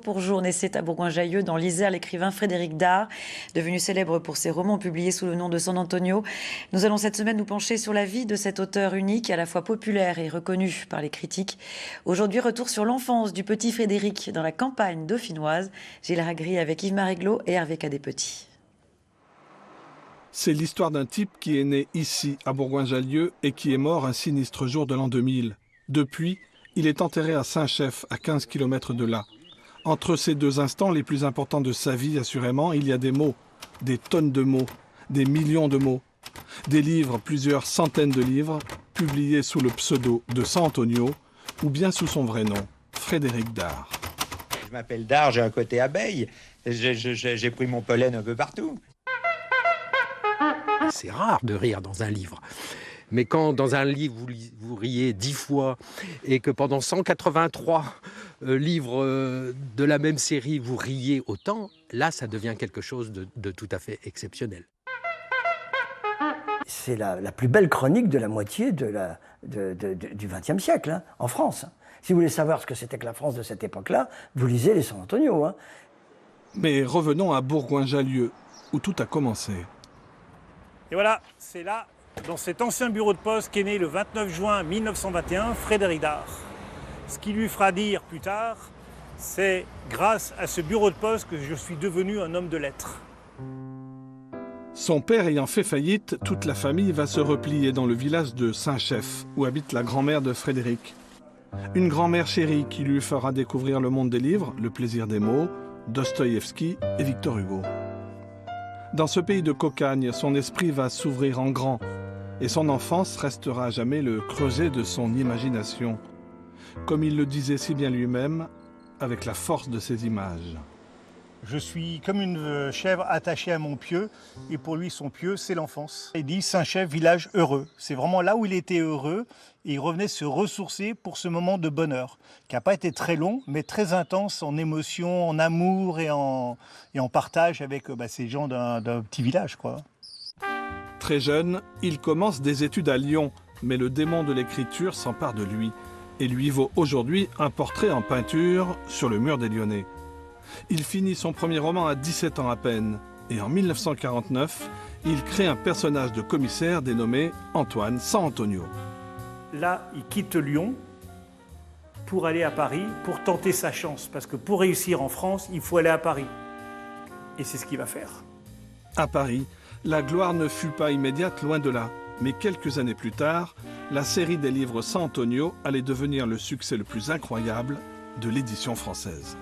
Pour jour naissait à Bourgoin-Jallieu, dans l'Isère, l'écrivain Frédéric Dard, devenu célèbre pour ses romans publiés sous le nom de San Antonio. Nous allons cette semaine nous pencher sur la vie de cet auteur unique, à la fois populaire et reconnu par les critiques. Aujourd'hui, retour sur l'enfance du petit Frédéric dans la campagne dauphinoise. Gilles Ragry avec Yves Maréglot et Hervé Cadet-Petit. C'est l'histoire d'un type qui est né ici, à Bourgoin-Jallieu, et qui est mort un sinistre jour de l'an 2000. Depuis, il est enterré à Saint-Chef, à 15 km de là. Entre ces deux instants les plus importants de sa vie, assurément, il y a des mots, des tonnes de mots, des millions de mots. Des livres, plusieurs centaines de livres, publiés sous le pseudo de San Antonio, ou bien sous son vrai nom, Frédéric Dard. Je m'appelle Dard, j'ai un côté abeille, j'ai pris mon pollen un peu partout. C'est rare de rire dans un livre. Mais quand dans un livre vous riez 10 fois et que pendant 183 livres de la même série vous riez autant, là ça devient quelque chose de tout à fait exceptionnel. C'est la plus belle chronique de la moitié du XXe siècle, hein, en France. Si vous voulez savoir ce que c'était que la France de cette époque-là, vous lisez les San Antonio. Hein. Mais revenons à Bourgoin-Jallieu, où tout a commencé. Et voilà, c'est là, dans cet ancien bureau de poste qu'est né le 29 juin 1921 Frédéric Dard. Ce qui lui fera dire plus tard, c'est grâce à ce bureau de poste que je suis devenu un homme de lettres. Son père ayant fait faillite, toute la famille va se replier dans le village de Saint-Chef, où habite la grand-mère de Frédéric. Une grand-mère chérie qui lui fera découvrir le monde des livres, le plaisir des mots, Dostoïevski et Victor Hugo. Dans ce pays de cocagne, son esprit va s'ouvrir en grand, et son enfance restera à jamais le creuset de son imagination. Comme il le disait si bien lui-même, avec la force de ses images. Je suis comme une chèvre attachée à mon pieu, et pour lui, son pieu, c'est l'enfance. Il dit Saint-Chef, village heureux. C'est vraiment là où il était heureux, et il revenait se ressourcer pour ce moment de bonheur, qui n'a pas été très long, mais très intense en émotion, en amour et en partage avec ces gens d'un petit village, quoi. Très jeune, il commence des études à Lyon, mais le démon de l'écriture s'empare de lui et lui vaut aujourd'hui un portrait en peinture sur le mur des Lyonnais. Il finit son premier roman à 17 ans à peine, et en 1949, il crée un personnage de commissaire dénommé Antoine San Antonio. Là, il quitte Lyon pour aller à Paris, pour tenter sa chance, parce que pour réussir en France, il faut aller à Paris. Et c'est ce qu'il va faire. À Paris, la gloire ne fut pas immédiate, loin de là. Mais quelques années plus tard, la série des livres San Antonio allait devenir le succès le plus incroyable de l'édition française.